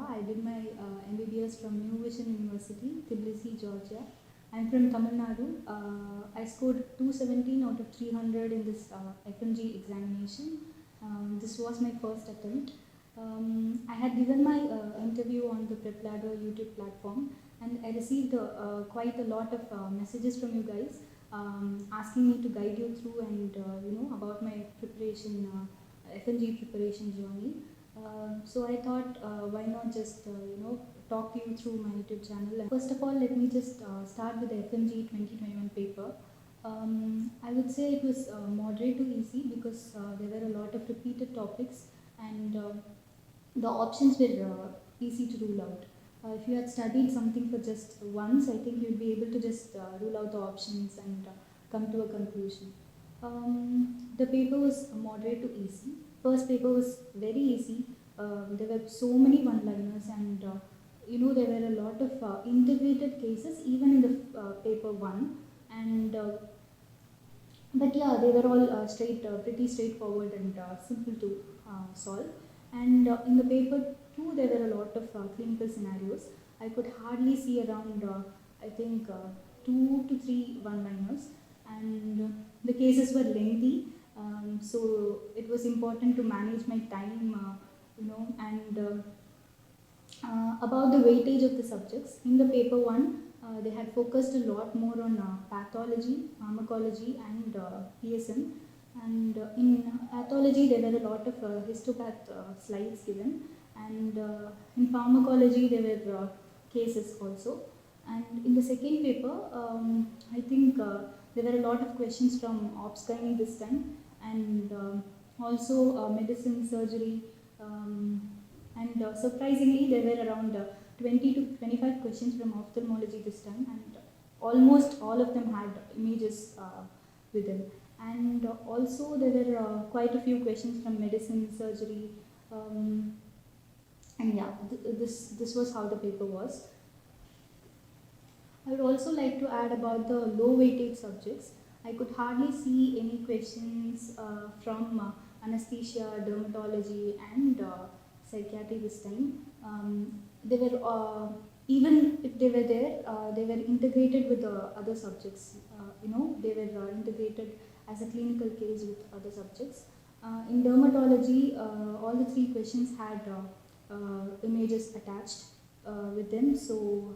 I did my MBBS from New Vision University, Tbilisi, Georgia. I'm from Tamil Nadu. I scored 217 out of 300 in this FMG examination. This was my first attempt. I had given my interview on the PrepLadder YouTube platform, and I received quite a lot of messages from you guys asking me to guide you through and about my preparation, FMG preparation journey. So I thought, why not just talk you through my YouTube channel. First of all, let me just start with the FMG 2021 paper. I would say it was moderate to easy because there were a lot of repeated topics, and the options were easy to rule out. If you had studied something for just once, I think you'd be able to just rule out the options and come to a conclusion. The paper was moderate to easy. First paper was very easy. There were so many one-liners, and there were a lot of integrated cases even in the paper one. And but yeah, they were all pretty straightforward and simple to solve. And in the paper two, there were a lot of clinical scenarios. I could hardly see around, I think, 2 to 3 one-liners, and the cases were lengthy. So it was important to manage my time, and about the weightage of the subjects. In the paper one, they had focused a lot more on pathology, pharmacology, and PSM. And in pathology, there were a lot of histopath slides given, and in pharmacology, there were cases also. And in the second paper, I think there were a lot of questions from obs-gynae this time, and also medicine, surgery, and surprisingly, there were around 20 to 25 questions from ophthalmology this time, and almost all of them had images within. And also, there were quite a few questions from medicine, surgery, and yeah, this was how the paper was. I would also like to add about the low weightage subjects. I could hardly see any questions from anesthesia, dermatology, and psychiatry this time. They were even if they were there, they were integrated with the other subjects. They were integrated as a clinical case with other subjects. In dermatology, all the 3 questions had images attached with them. So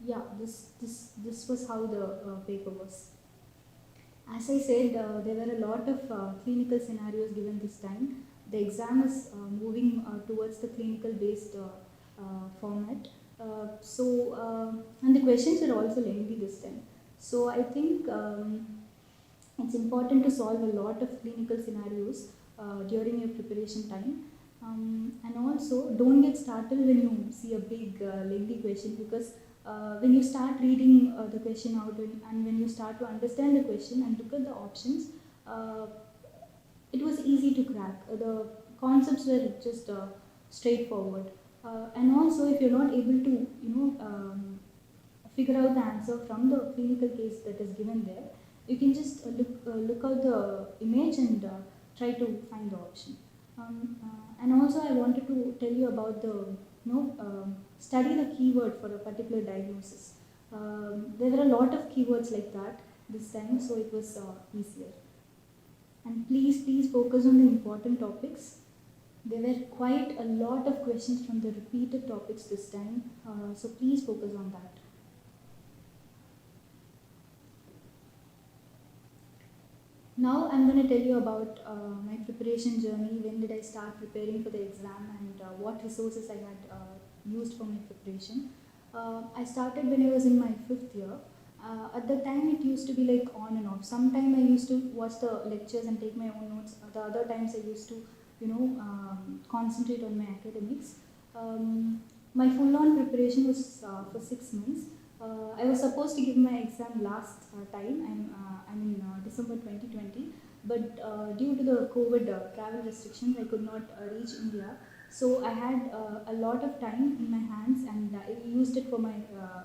yeah, this was how the paper was. As I said, there were a lot of clinical scenarios given this time. The exam is moving towards the clinical based format. And the questions are also lengthy this time. So I think it's important to solve a lot of clinical scenarios during your preparation time. And also, don't get startled when you see a big lengthy question, because when you start reading the question out and when you start to understand the question and look at the options, it was easy to crack. The concepts were just straightforward. And also, if you're not able to, figure out the answer from the clinical case that is given there, you can just look out the image and try to find the option. And also, I wanted to tell you about the study the keyword for a particular diagnosis. There were a lot of keywords like that this time, so it was easier. And please focus on the important topics. There were quite a lot of questions from the repeated topics this time, so please focus on that. Now I'm going to tell you about my preparation journey. When did I start preparing for the exam, and what resources I had used for my preparation. I started when I was in my 5th year. At the time, it used to be like on and off. Sometimes I used to watch the lectures and take my own notes. The other times I used to, concentrate on my academics. My full-on preparation was for 6 months. I was supposed to give my exam last time. I'm in December 2020, but due to the COVID travel restrictions, I could not reach India. So I had a lot of time in my hands, and I used it for my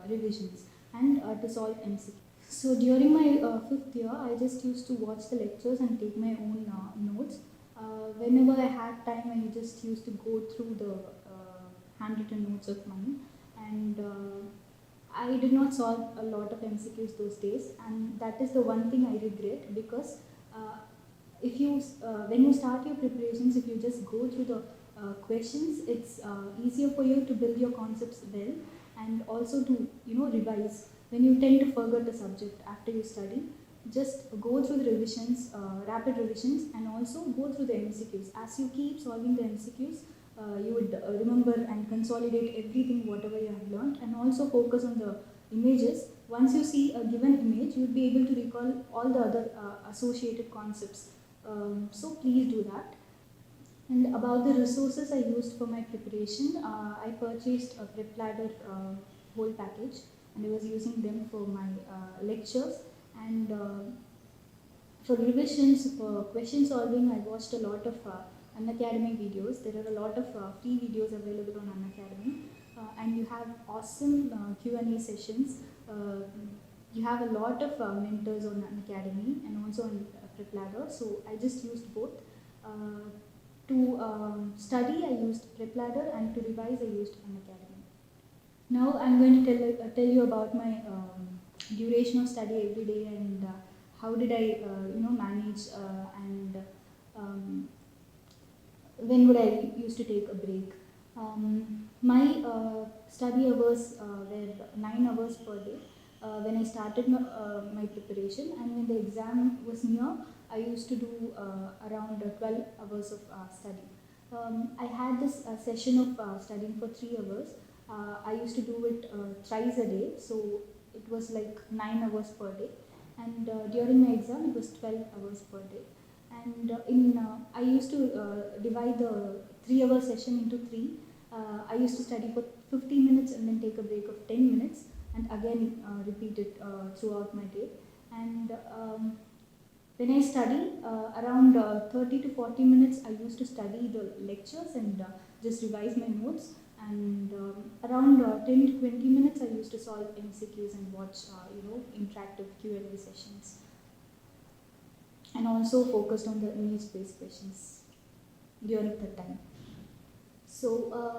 revisions and to solve MCQ. So during my 5th year, I just used to watch the lectures and take my own notes. Whenever I had time, I just used to go through the handwritten notes of mine, and I did not solve a lot of MCQs those days, and that is the one thing I regret, because if you when you start your preparations, if you just go through the questions, it's easier for you to build your concepts well, and also to revise when you tend to forget the subject after you study. Just go through the revisions, rapid revisions, and also go through the MCQs. As you keep solving the MCQs, you would remember and consolidate everything whatever you have learned, and also focus on the images. Once you see a given image, you will be able to recall all the other associated concepts. So please do that. And about the resources I used for my preparation, I purchased a PrepLadder whole package, and I was using them for my lectures. And for revisions, for question solving, I watched a lot of Unacademy videos. There are a lot of free videos available on Unacademy, and you have awesome Q&A sessions. You have a lot of mentors on Unacademy and also on PrepLadder. So I just used both. To study, I used PrepLadder, and to revise, I used Unacademy. Now I'm going to tell you about my duration of study every day, and how did I manage, and when would I used to take a break. My study hours were 9 hours per day when I started my preparation, and when the exam was near, I used to do around 12 hours of study. I had this session of studying for 3 hours. I used to do it thrice a day, so it was like 9 hours per day. And during my exam, it was 12 hours per day. And I used to divide the 3-hour session into 3. I used to study for 15 minutes and then take a break of 10 minutes, and again repeat it throughout my day. And when I study, around 30 to 40 minutes, I used to study the lectures and just revise my notes. And around 10 to 20 minutes, I used to solve MCQs and watch, interactive Q&A sessions. And also focused on the image-based questions during that time. So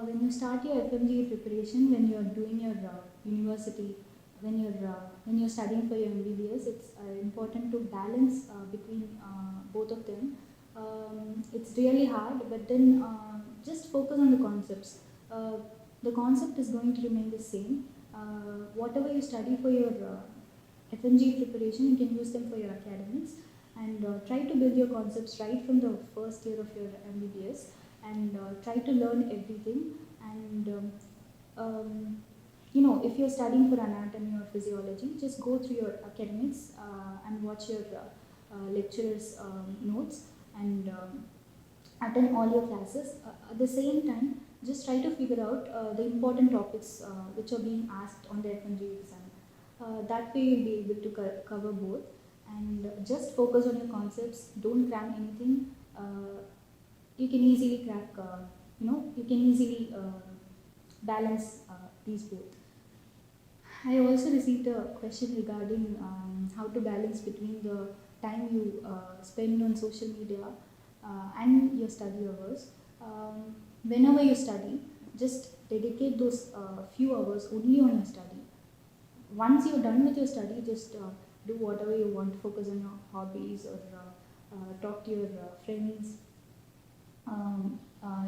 when you start your FMGA preparation, when you're doing your university, when you're studying for your MBBS, it's important to balance between both of them. It's really hard, but then just focus on the concepts. The concept is going to remain the same. Whatever you study for your FMGA preparation, you can use them for your academics, and try to build your concepts right from the first year of your MBBS, and try to learn everything. And if you're studying for anatomy or physiology, just go through your academics and watch your lecturers' notes, and attend all your classes. At the same time, just try to figure out the important topics which are being asked on the FMGA exam. That way you'll be able to cover both, and just focus on your concepts. Don't cram anything. You can easily crack, you can easily balance these both. I also received a question regarding how to balance between the time you spend on social media and your study hours. Whenever you study, just dedicate those few hours only on your study. Once you're done with your study, just do whatever you want. Focus on your hobbies, or talk to your friends.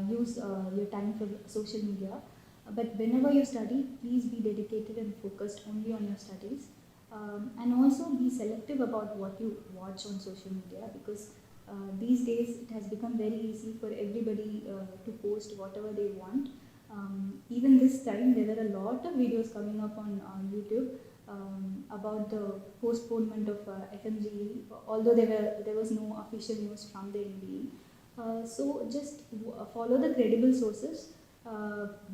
Use your time for social media. But whenever you study, please be dedicated and focused only on your studies. And also be selective about what you watch on social media, because these days it has become very easy for everybody to post whatever they want. Even this time, there were a lot of videos coming up on YouTube about the postponement of FMGE, although there was no official news from the NBE. So just follow the credible sources.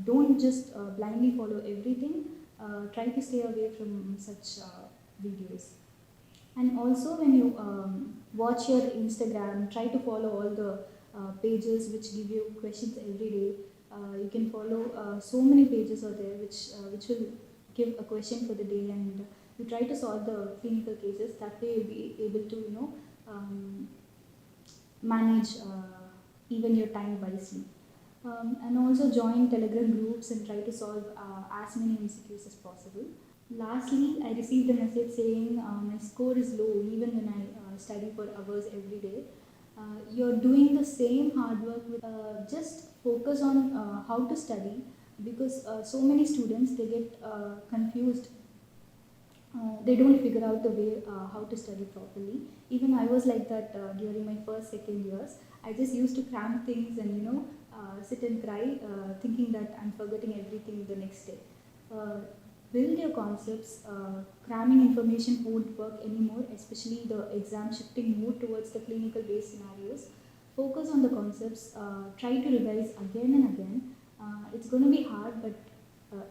Don't just blindly follow everything. Try to stay away from such videos. And also, when you watch your Instagram, try to follow all the pages which give you questions every day. You can follow so many pages out there which will give a question for the day, and you try to solve the clinical cases. That way you'll be able to manage even your time wisely. and also join Telegram groups and try to solve as many MCQs as possible. Lastly, I received a message saying my score is low even when I study for hours every day. You're doing the same hard work with just focus on how to study, because so many students they get confused. They don't figure out the way how to study properly. Even I was like that during my first second years. I just used to cram things and sit and cry, thinking that I'm forgetting everything the next day. Build your concepts. Cramming information won't work anymore, especially the exam shifting more towards the clinical based scenarios. Focus on the concepts. Try to revise again and again. It's going to be hard, but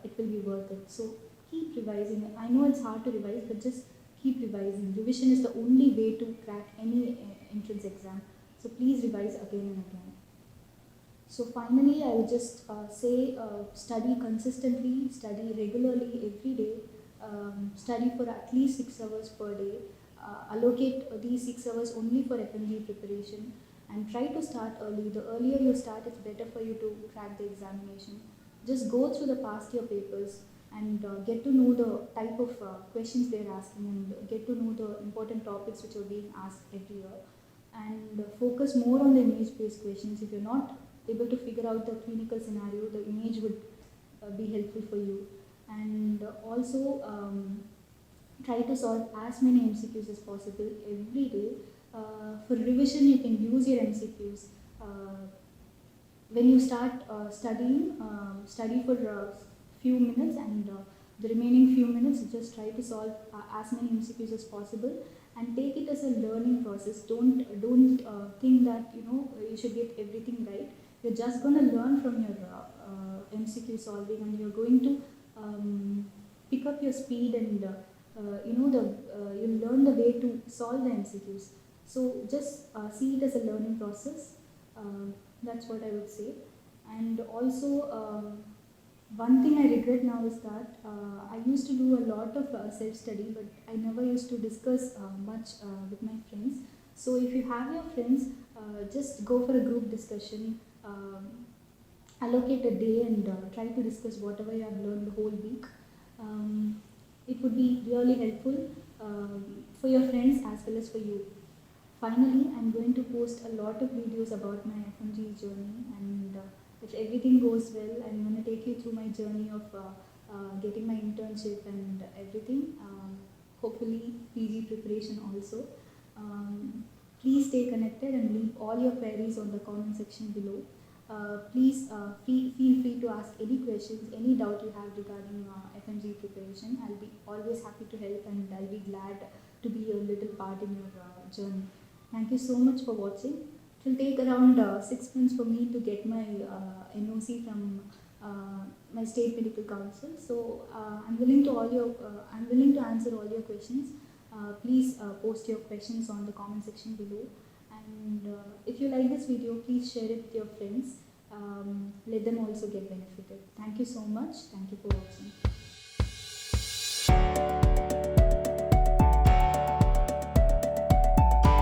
it will be worth it. So keep revising. I know it's hard to revise, but just keep revising. Revision is the only way to crack any entrance exam. So please revise again and again. So finally, I will just say study consistently, study regularly every day, study for at least 6 hours per day, allocate these 6 hours only for FMG preparation, and try to start early. The earlier you start, it's better for you to crack the examination. Just go through the past year papers and get to know the type of questions they're asking, and get to know the important topics which are being asked every year, and focus more on the image-based questions. If you're not able to figure out the clinical scenario, the image would be helpful for you. And also try to solve as many MCQs as possible every day. For revision, you can use your MCQs. When you start studying, study for a few minutes, and the remaining few minutes just try to solve as many MCQs as possible, and take it as a learning process. Don't think that you should get everything right. You're just going to learn from your MCQ solving, and you're going to pick up your speed, and you'll learn the way to solve the MCQs. So just see it as a learning process. That's what I would say. And also, one thing I regret now is that I used to do a lot of self-study, but I never used to discuss much with my friends. So if you have your friends, just go for a group discussion, allocate a day, and try to discuss whatever you have learned the whole week. It would be really helpful for your friends as well as for you. Finally, I'm going to post a lot of videos about my FMG journey, and if everything goes well, I'm going to take you through my journey of getting my internship and everything. Hopefully, PG preparation also. Please stay connected and leave all your queries on the comment section below. Please feel free to ask any questions, any doubt you have regarding FMG preparation. I'll be always happy to help, and I'll be glad to be a little part in your journey. Thank you so much for watching. It will take around 6 months for me to get my NOC from my state medical council. So I'm willing to answer all your questions. Please post your questions on the comment section below. And if you like this video, please share it with your friends. Let them also get benefited. Thank you so much. Thank you for watching.